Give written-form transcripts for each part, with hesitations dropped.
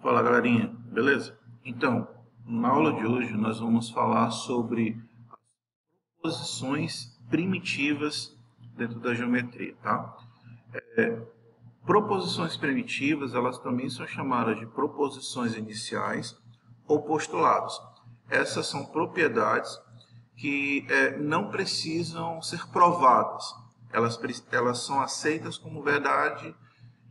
Fala galerinha, beleza? Então, na aula de hoje nós vamos falar sobre proposições primitivas dentro da geometria, tá? Proposições primitivas, elas também são chamadas de proposições iniciais ou postulados. Essas são propriedades que não precisam ser provadas. Elas são aceitas como verdade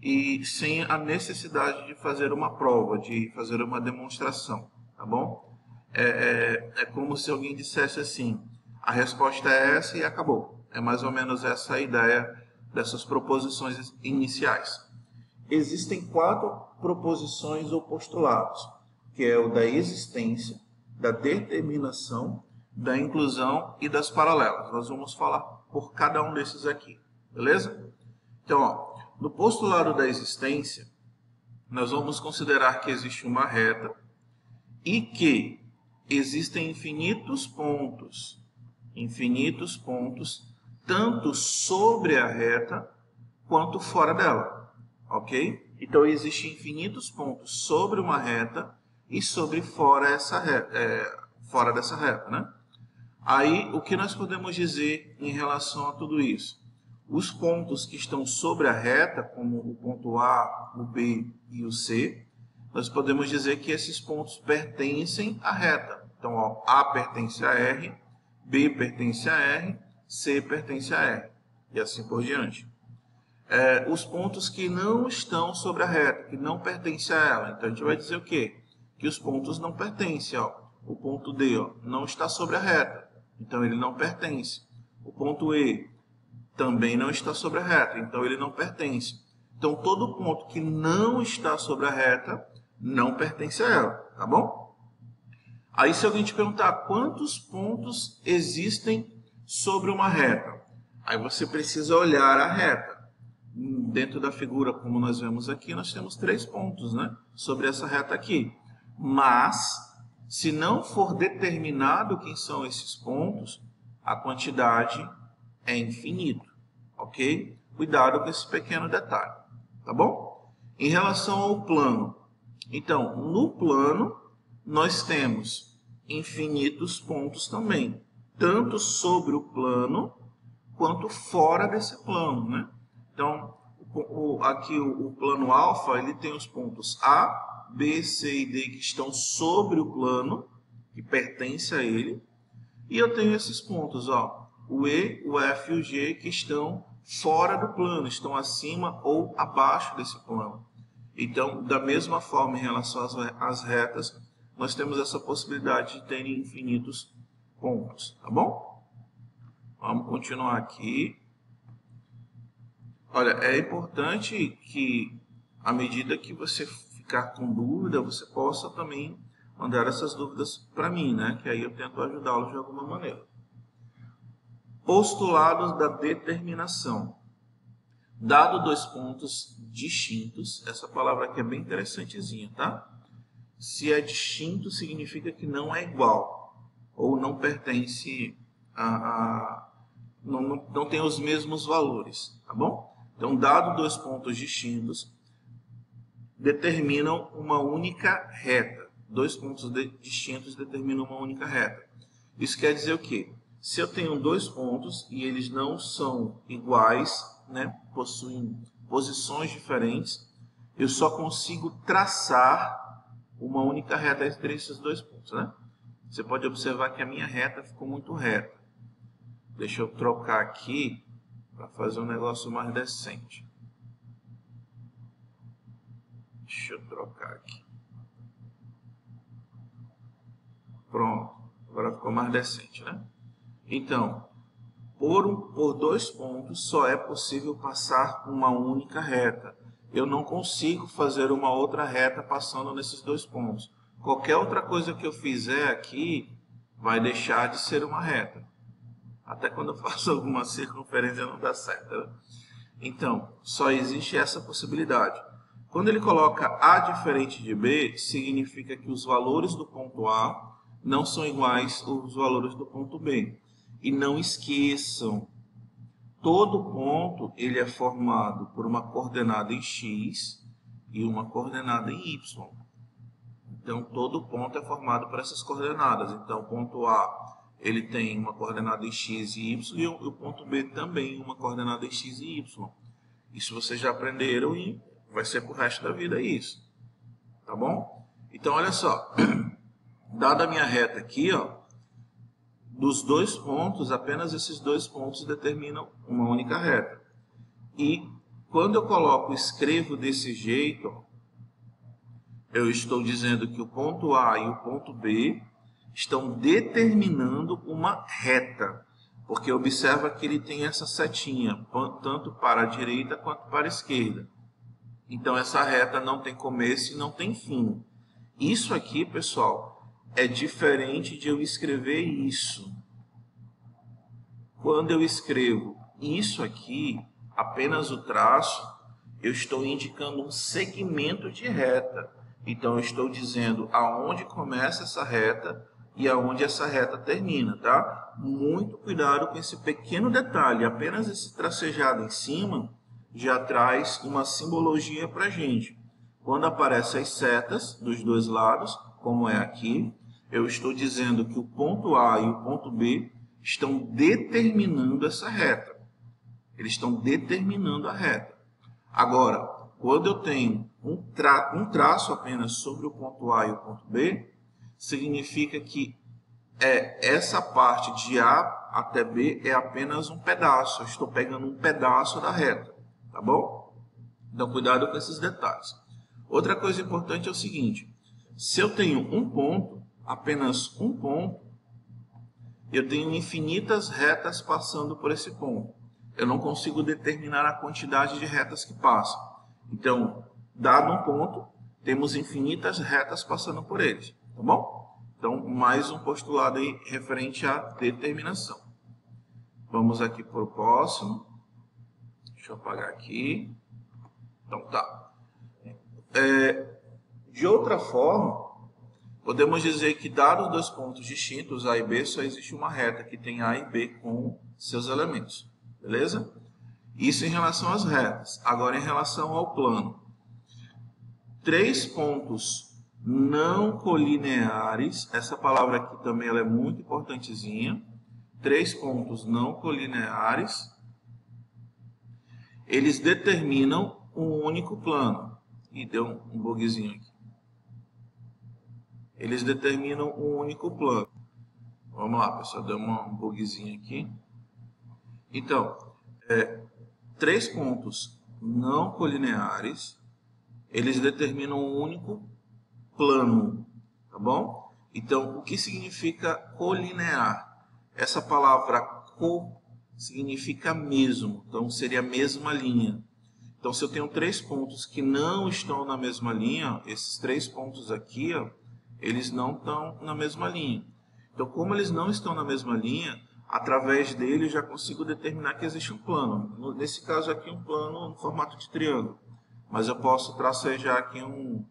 e sem a necessidade de fazer uma prova, de fazer uma demonstração, tá bom? É como se alguém dissesse assim, a resposta é essa e acabou. É mais ou menos essa a ideia dessas proposições iniciais. Existem 4 proposições ou postulados, que é o da existência, da determinação, da inclusão e das paralelas. Nós vamos falar por cada um desses aqui, beleza? Então, ó, no postulado da existência, nós vamos considerar que existe uma reta e que existem infinitos pontos, tanto sobre a reta quanto fora dela, ok? Então, existem infinitos pontos sobre uma reta e sobre fora dessa reta, né? Aí, o que nós podemos dizer em relação a tudo isso? Os pontos que estão sobre a reta, como o ponto A, o B e o C, nós podemos dizer que esses pontos pertencem à reta. Então, ó, A pertence a R, B pertence a R, C pertence a R, e assim por diante. Os pontos que não estão sobre a reta, que não pertencem a ela, então a gente vai dizer o quê? Que os pontos não pertencem. Ó. O ponto D não está sobre a reta, então ele não pertence. O ponto E também não está sobre a reta, então ele não pertence. Então, todo ponto que não está sobre a reta não pertence a ela, tá bom? Aí, se alguém te perguntar quantos pontos existem sobre uma reta, aí você precisa olhar a reta. Dentro da figura, como nós vemos aqui, nós temos 3 pontos, né, sobre essa reta aqui. Mas, se não for determinado quem são esses pontos, a quantidade é infinito, ok? Cuidado com esse pequeno detalhe, tá bom? Em relação ao plano, então, no plano, nós temos infinitos pontos também, tanto sobre o plano, quanto fora desse plano, né? Então, aqui o plano alfa, ele tem os pontos A, B, C e D que estão sobre o plano, que pertence a ele, e eu tenho esses pontos, ó, o E, o F e o G que estão fora do plano, estão acima ou abaixo desse plano. Então, da mesma forma, em relação às retas, nós temos essa possibilidade de ter infinitos pontos, tá bom? Vamos continuar aqui. Olha, é importante que, à medida que você ficar com dúvida, você possa também mandar essas dúvidas para mim, né? Que aí eu tento ajudá-los de alguma maneira. Postulados da determinação. Dado 2 pontos distintos, essa palavra aqui é bem interessantezinha, tá? Se é distinto, significa que não é igual, ou não pertence não tem os mesmos valores, tá bom? Então, dado 2 pontos distintos, determinam uma única reta. 2 pontos distintos determinam uma única reta. Isso quer dizer o quê? Se eu tenho 2 pontos e eles não são iguais, né, possuem posições diferentes, eu só consigo traçar uma única reta entre esses 2 pontos, né? Você pode observar que a minha reta ficou muito reta. Deixa eu trocar aqui para fazer um negócio mais decente. Deixa eu trocar aqui. Pronto. Agora ficou mais decente, né? Então, por 2 pontos só é possível passar uma única reta. Eu não consigo fazer uma outra reta passando nesses 2 pontos. Qualquer outra coisa que eu fizer aqui vai deixar de ser uma reta. Até quando eu faço alguma circunferência não dá certo, né? Então, só existe essa possibilidade. Quando ele coloca A diferente de B, significa que os valores do ponto A não são iguais aos valores do ponto B. E não esqueçam, todo ponto ele é formado por uma coordenada em X e uma coordenada em Y. Então, todo ponto é formado por essas coordenadas. Então, o ponto A ele tem uma coordenada em x e y, e o ponto B também uma coordenada em x e y. Isso vocês já aprenderam e vai ser para o resto da vida isso. Tá bom? Então, olha só. Dada a minha reta aqui, ó, dos dois pontos, apenas esses dois pontos determinam uma única reta. E quando eu escrevo desse jeito, ó, eu estou dizendo que o ponto A e o ponto B estão determinando uma reta. Porque observa que ele tem essa setinha, tanto para a direita quanto para a esquerda. Então, essa reta não tem começo e não tem fim. Isso aqui, pessoal, é diferente de eu escrever isso. Quando eu escrevo isso aqui, apenas o traço, eu estou indicando um segmento de reta. Então, eu estou dizendo aonde começa essa reta e aonde essa reta termina, tá? Muito cuidado com esse pequeno detalhe. Apenas esse tracejado em cima já traz uma simbologia para a gente. Quando aparecem as setas dos dois lados, como é aqui, eu estou dizendo que o ponto A e o ponto B estão determinando essa reta. Eles estão determinando a reta. Agora, quando eu tenho um traço apenas sobre o ponto A e o ponto B, significa que essa parte de A até B é apenas um pedaço. Eu estou pegando um pedaço da reta, tá bom? Então, cuidado com esses detalhes. Outra coisa importante é o seguinte: se eu tenho um ponto, apenas um ponto, eu tenho infinitas retas passando por esse ponto. Eu não consigo determinar a quantidade de retas que passam. Então, dado um ponto, temos infinitas retas passando por eles, tá bom? Então, mais um postulado aí referente à determinação. Vamos aqui para o próximo. Deixa eu apagar aqui. Então, tá. De outra forma, podemos dizer que, dados dois pontos distintos, A e B, só existe uma reta que tem A e B com seus elementos. Beleza? Isso em relação às retas. Agora, em relação ao plano. Três pontos não colineares. Essa palavra aqui também ela é muito importantezinha. Três pontos não colineares. Eles determinam um único plano. E deu um bugzinho aqui. Eles determinam um único plano. Vamos lá, pessoal. Deu um bugzinho aqui. Então, três pontos não colineares, eles determinam um único plano, tá bom? Então, o que significa colinear? Essa palavra co significa mesmo, então seria a mesma linha. Então, se eu tenho três pontos que não estão na mesma linha, esses três pontos aqui, ó, eles não estão na mesma linha. Então, como eles não estão na mesma linha, através dele eu já consigo determinar que existe um plano. Nesse caso aqui, um plano no formato de triângulo. Mas eu posso tracejar aqui um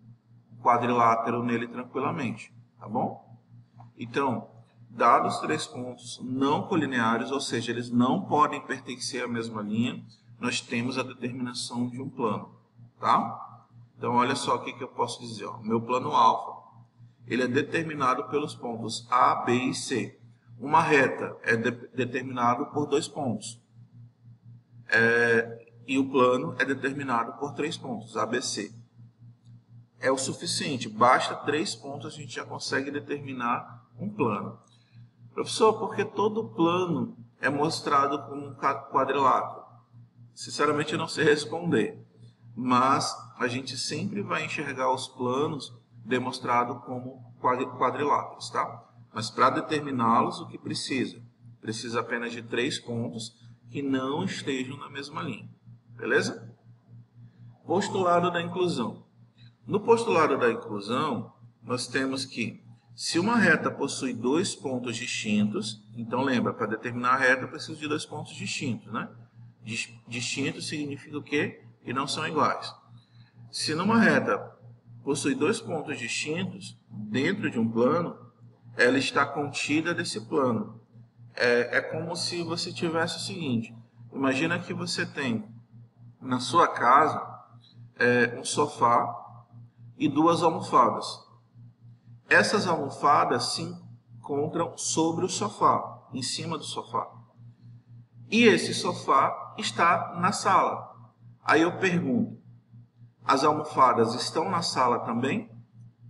quadrilátero nele tranquilamente, tá bom? Então, dados três pontos não colineares, ou seja, eles não podem pertencer à mesma linha, nós temos a determinação de um plano, tá? Então, olha só o que eu posso dizer. Ó. Meu plano alfa, ele é determinado pelos pontos A, B e C. Uma reta é determinado por dois pontos. E o plano é determinado por três pontos, A, B, C. É o suficiente, basta três pontos a gente já consegue determinar um plano. Professor, por que todo plano é mostrado como um quadrilátero? Sinceramente, eu não sei responder, mas a gente sempre vai enxergar os planos demonstrados como quadriláteros, tá? Mas para determiná-los, o que precisa? Precisa apenas de três pontos que não estejam na mesma linha. Beleza? Postulado da inclusão. No postulado da inclusão, nós temos que, se uma reta possui dois pontos distintos, então lembra, para determinar a reta, eu preciso de dois pontos distintos, né? Distintos significa o quê? Que não são iguais. Se numa reta possui dois pontos distintos, dentro de um plano, ela está contida desse plano. É como se você tivesse o seguinte, imagina que você tem na sua casa um sofá e duas almofadas. essas almofadas se encontram sobre o sofá, em cima do sofá. E esse sofá está na sala. Aí eu pergunto, as almofadas estão na sala também?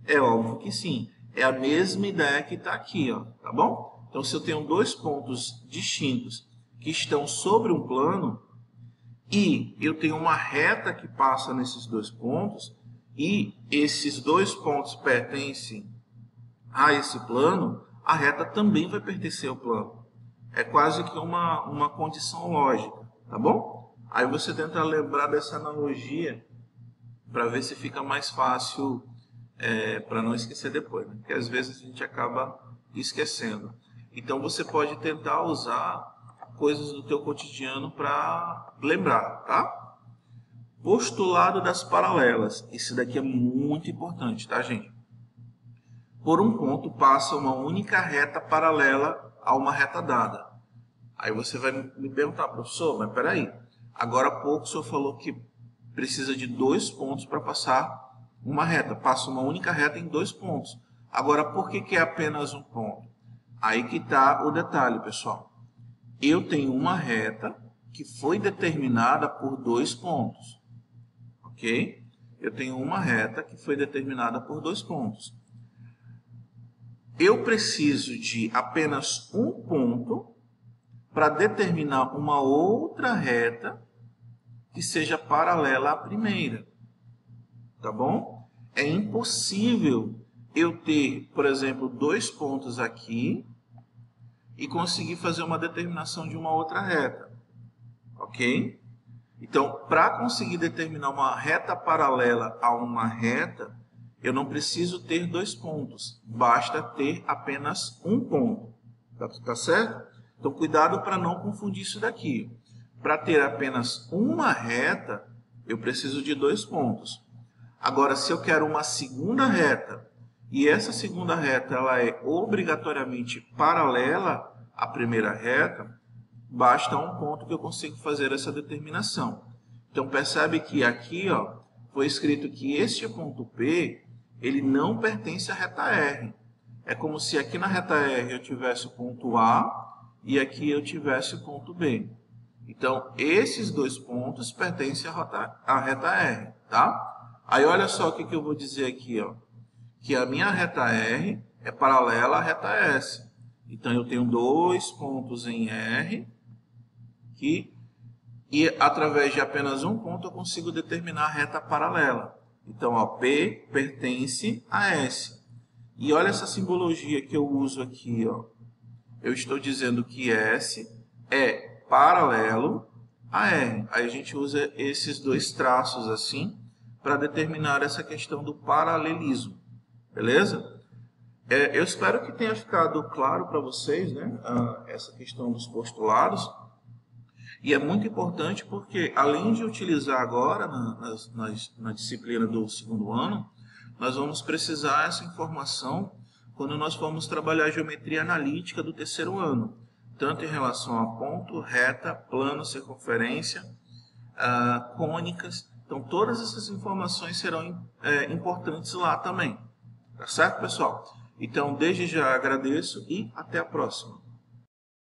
É óbvio que sim. É a mesma ideia que está aqui, ó, tá bom? Então, se eu tenho dois pontos distintos que estão sobre um plano e eu tenho uma reta que passa nesses dois pontos e esses dois pontos pertencem a esse plano, a reta também vai pertencer ao plano. É quase que uma condição lógica, tá bom? Aí você tenta lembrar dessa analogia para ver se fica mais fácil, para não esquecer depois, né? Porque às vezes a gente acaba esquecendo. Então você pode tentar usar coisas do teu cotidiano para lembrar, tá? Postulado das paralelas. Isso daqui é muito importante, tá, gente? Por um ponto passa uma única reta paralela a uma reta dada. Aí você vai me perguntar, professor, mas peraí, agora há pouco o senhor falou que precisa de dois pontos para passar uma reta. Passa uma única reta em dois pontos. Agora, por que é apenas um ponto? Aí que está o detalhe, pessoal. Eu tenho uma reta que foi determinada por dois pontos. Ok? Eu tenho uma reta que foi determinada por dois pontos. Eu preciso de apenas um ponto para determinar uma outra reta que seja paralela à primeira. Tá bom? É impossível eu ter, por exemplo, dois pontos aqui e conseguir fazer uma determinação de uma outra reta. Ok? Então, para conseguir determinar uma reta paralela a uma reta, eu não preciso ter dois pontos. Basta ter apenas um ponto. Tá certo? Então, cuidado para não confundir isso daqui. Para ter apenas uma reta, eu preciso de dois pontos. Agora, se eu quero uma segunda reta, e essa segunda reta ela é obrigatoriamente paralela à primeira reta, basta um ponto que eu consigo fazer essa determinação. Então, percebe que aqui ó, foi escrito que este ponto P ele não pertence à reta R. É como se aqui na reta R eu tivesse o ponto A e aqui eu tivesse o ponto B. Então, esses dois pontos pertencem à reta R, tá? Aí, olha só o que eu vou dizer aqui, ó. Que a minha reta R é paralela à reta S. Então, eu tenho dois pontos em R aqui, e através de apenas um ponto eu consigo determinar a reta paralela. Então, ó, P pertence a S. E olha essa simbologia que eu uso aqui, ó. Eu estou dizendo que S é paralelo a R. Aí a gente usa esses dois traços assim para determinar essa questão do paralelismo. Beleza? Eu espero que tenha ficado claro para vocês, né, essa questão dos postulados. E é muito importante porque, além de utilizar agora na disciplina do segundo ano, nós vamos precisar essa informação quando nós formos trabalhar a geometria analítica do terceiro ano, tanto em relação a ponto, reta, plano, circunferência, cônicas. Então, todas essas informações serão importantes lá também. Tá certo, pessoal? Então, desde já agradeço e até a próxima.